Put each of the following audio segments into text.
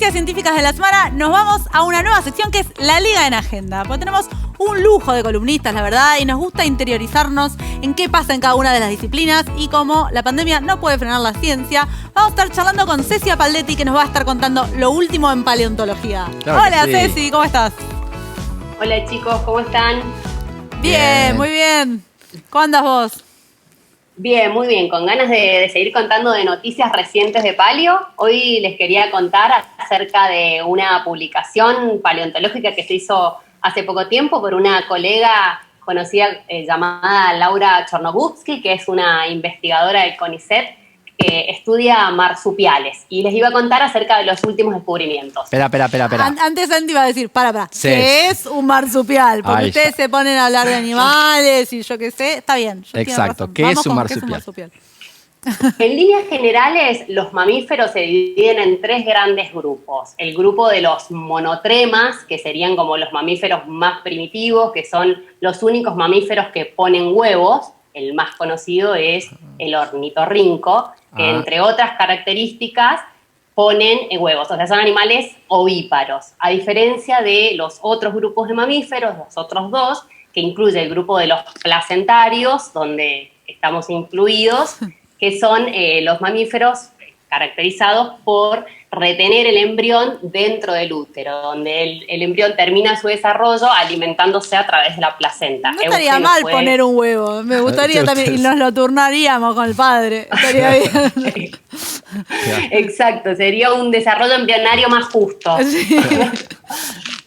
noticias científicas de la semana, nos vamos a una nueva sección que es la Liga en Agenda. Porque tenemos un lujo de columnistas, la verdad, y nos gusta interiorizarnos en qué pasa en cada una de las disciplinas. Y como la pandemia no puede frenar la ciencia, vamos a estar charlando con Cecia Paldetti, que nos va a estar contando lo último en paleontología. Claro. Hola, sí. Ceci, ¿cómo estás? Hola chicos, ¿cómo están? Bien, muy bien. ¿Cómo andas vos? Bien, muy bien, con ganas de seguir contando de noticias recientes de paleo. Hoy les quería contar acerca de una publicación paleontológica que se hizo hace poco tiempo por una colega conocida llamada Laura Chornogutski, que es una investigadora del CONICET que estudia marsupiales. Y les iba a contar acerca de los últimos descubrimientos. Espera. Antes Santi iba a decir, para, Sí. ¿qué es un marsupial? Porque Ahí ustedes está. se ponen a hablar de animales y yo qué sé. Está bien. Exacto. ¿Qué es un marsupial? En líneas generales, los mamíferos se dividen en tres grandes grupos. El grupo de los monotremas, que serían como los mamíferos más primitivos, que son los únicos mamíferos que ponen huevos. El más conocido es el ornitorrinco, que entre otras características ponen huevos. O sea, son animales ovíparos. A diferencia de los otros grupos de mamíferos, los otros dos, que incluye el grupo de los placentarios, donde estamos incluidos, que son los mamíferos caracterizados por retener el embrión dentro del útero, donde el embrión termina su desarrollo alimentándose a través de la placenta. No estaría mal poner un huevo. Me gustaría también, y nos lo turnaríamos con el padre. Estaría bien. Exacto, sería un desarrollo embrionario más justo. Sí.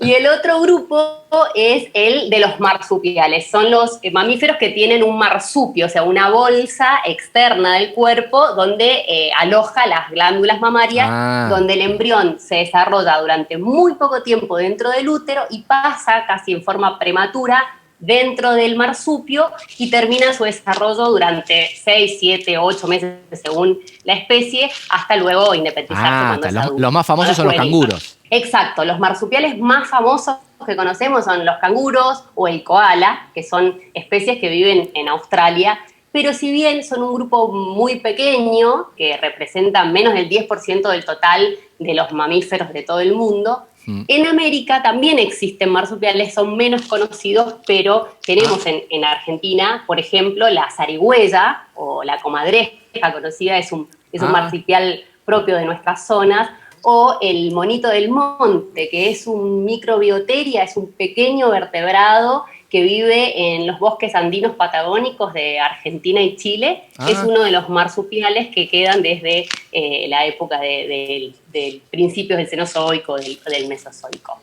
Y el otro grupo es el de los marsupiales. Son los mamíferos que tienen un marsupio, o sea, una bolsa externa del cuerpo donde aloja las glándulas mamarias, donde el embrión se desarrolla durante muy poco tiempo dentro del útero y pasa casi en forma prematura dentro del marsupio y termina su desarrollo durante 6, 7, 8 meses según la especie, hasta luego independizarse cuando es adulto. Los más famosos son los canguros. Exacto, los marsupiales más famosos que conocemos son los canguros o el koala, que son especies que viven en Australia, pero si bien son un grupo muy pequeño, que representa menos del 10% del total de los mamíferos de todo el mundo, en América también existen marsupiales, son menos conocidos, pero tenemos en Argentina, por ejemplo, la zarigüeya o la comadreja conocida, es un marsupial propio de nuestras zonas, o el monito del monte, que es un microbioteria, es un pequeño vertebrado que vive en los bosques andinos patagónicos de Argentina y Chile. Es uno de los marsupiales que quedan desde la época del principio del Cenozoico, del Mesozoico.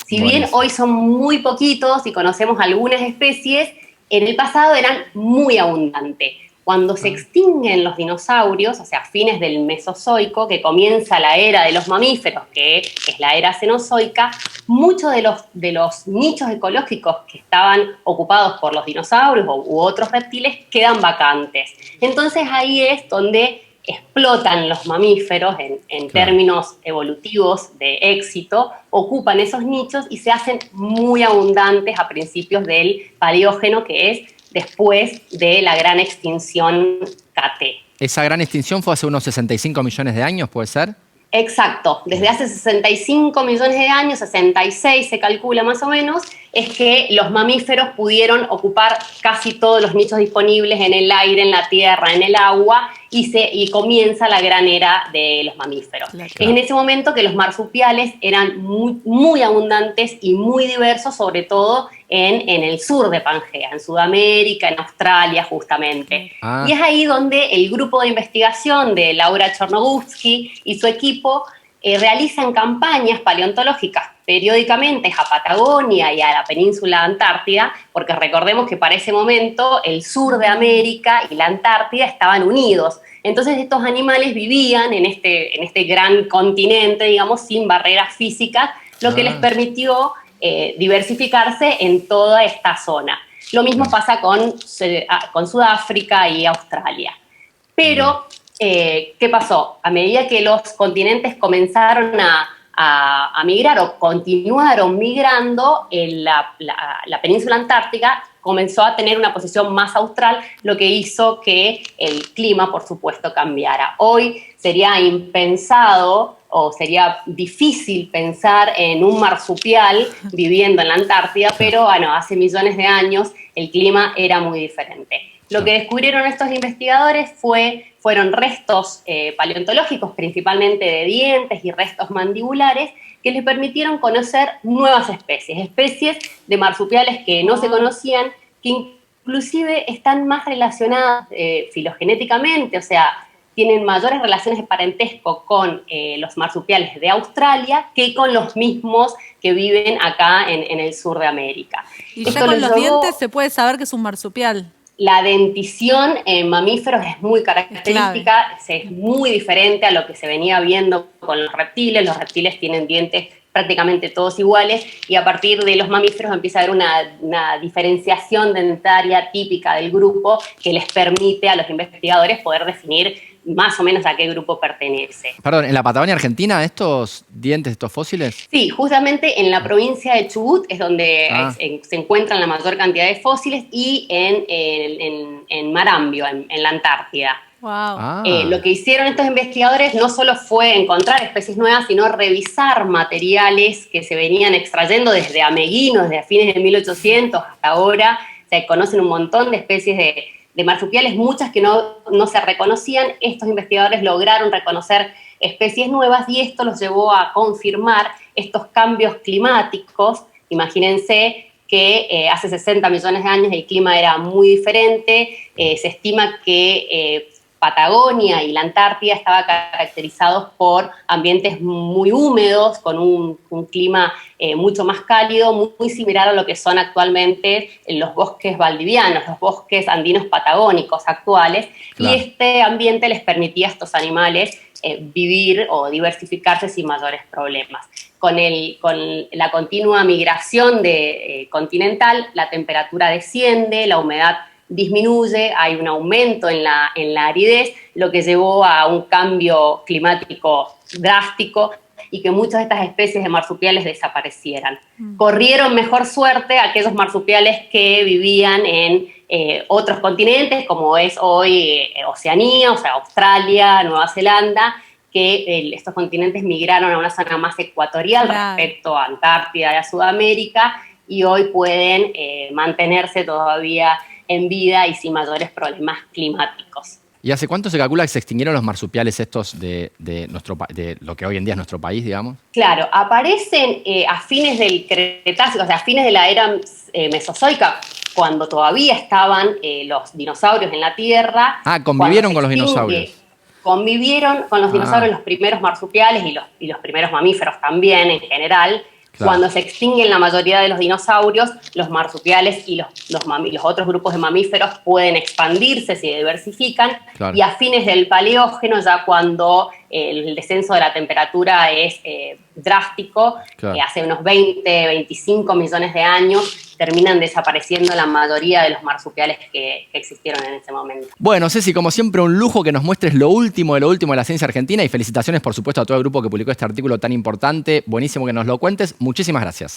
Si bien hoy son muy poquitos y conocemos algunas especies, en el pasado eran muy abundantes. Cuando se extinguen los dinosaurios, o sea, a fines del Mesozoico, que comienza la era de los mamíferos, que es la era cenozoica, muchos de los nichos ecológicos que estaban ocupados por los dinosaurios u otros reptiles quedan vacantes. Entonces ahí es donde explotan los mamíferos en términos evolutivos de éxito, ocupan esos nichos y se hacen muy abundantes a principios del Paleógeno, que es después de la gran extinción KT. ¿Esa gran extinción fue hace unos 65 millones de años, puede ser? Exacto, desde hace 65 millones de años, 66 se calcula más o menos, es que los mamíferos pudieron ocupar casi todos los nichos disponibles en el aire, en la tierra, en el agua, y comienza la gran era de los mamíferos. Claro. Es en ese momento que los marsupiales eran muy abundantes y muy diversos, sobre todo en el sur de Pangea, en Sudamérica, en Australia justamente. Y es ahí donde el grupo de investigación de Laura Chornogutski y su equipo realizan campañas paleontológicas periódicamente a Patagonia y a la península Antártida, porque recordemos que para ese momento el sur de América y la Antártida estaban unidos. Entonces estos animales vivían en este gran continente, digamos, sin barreras físicas, lo que les permitió diversificarse en toda esta zona. Lo mismo pasa con Sudáfrica y Australia. Pero, ¿qué pasó? A medida que los continentes comenzaron a migrar o continuaron migrando, la península antártica comenzó a tener una posición más austral, lo que hizo que el clima, por supuesto, cambiara. Hoy sería impensado o sería difícil pensar en un marsupial viviendo en la Antártida, pero bueno, hace millones de años el clima era muy diferente. Lo que descubrieron estos investigadores fueron restos paleontológicos, principalmente de dientes y restos mandibulares, que les permitieron conocer nuevas especies de marsupiales que no se conocían, que inclusive están más relacionadas filogenéticamente, o sea, tienen mayores relaciones de parentesco con los marsupiales de Australia que con los mismos que viven acá en el sur de América. Y ya con los dientes se puede saber que es un marsupial. La dentición en mamíferos es muy característica, es muy diferente a lo que se venía viendo con los reptiles. Los reptiles tienen dientes prácticamente todos iguales y a partir de los mamíferos empieza a haber una diferenciación dentaria típica del grupo que les permite a los investigadores poder definir más o menos a qué grupo pertenece. Perdón, ¿en la Patagonia Argentina estos dientes, estos fósiles? Sí, justamente en la provincia de Chubut es donde se encuentran la mayor cantidad de fósiles y en Marambio, en la Antártida. Wow. Lo que hicieron estos investigadores no solo fue encontrar especies nuevas, sino revisar materiales que se venían extrayendo desde Ameguino, desde fines de 1800 hasta ahora. Se conocen un montón de especies de marsupiales, muchas que no se reconocían. Estos investigadores lograron reconocer especies nuevas y esto los llevó a confirmar estos cambios climáticos. Imagínense que hace 60 millones de años el clima era muy diferente. Se estima que Patagonia y la Antártida estaban caracterizados por ambientes muy húmedos, con un clima mucho más cálido, muy similar a lo que son actualmente los bosques valdivianos, los bosques andinos patagónicos actuales, claro. Y este ambiente les permitía a estos animales vivir o diversificarse sin mayores problemas. Con la continua migración continental, la temperatura desciende, la humedad disminuye, hay un aumento en la aridez, lo que llevó a un cambio climático drástico y que muchas de estas especies de marsupiales desaparecieran. Corrieron mejor suerte aquellos marsupiales que vivían en otros continentes, como es hoy Oceanía, o sea, Australia, Nueva Zelanda, que estos continentes migraron a una zona más ecuatorial respecto a Antártida y a Sudamérica, y hoy pueden mantenerse todavía en vida y sin mayores problemas climáticos. ¿Y hace cuánto se calcula que se extinguieron los marsupiales estos de lo que hoy en día es nuestro país, digamos? Claro, aparecen a fines del Cretácico, o sea, a fines de la era Mesozoica, cuando todavía estaban los dinosaurios en la Tierra. Ah, convivieron con los dinosaurios. Convivieron con los dinosaurios los primeros marsupiales y los primeros mamíferos también en general. Claro. Cuando se extinguen la mayoría de los dinosaurios, los marsupiales y los otros grupos de mamíferos pueden expandirse, se diversifican, claro. Y a fines del Paleógeno, ya cuando el descenso de la temperatura es drástico, claro. Hace unos 20, 25 millones de años, terminan desapareciendo la mayoría de los marsupiales que existieron en ese momento. Bueno, Ceci, como siempre, un lujo que nos muestres lo último de la ciencia argentina y felicitaciones, por supuesto, a todo el grupo que publicó este artículo tan importante. Buenísimo que nos lo cuentes. Muchísimas gracias.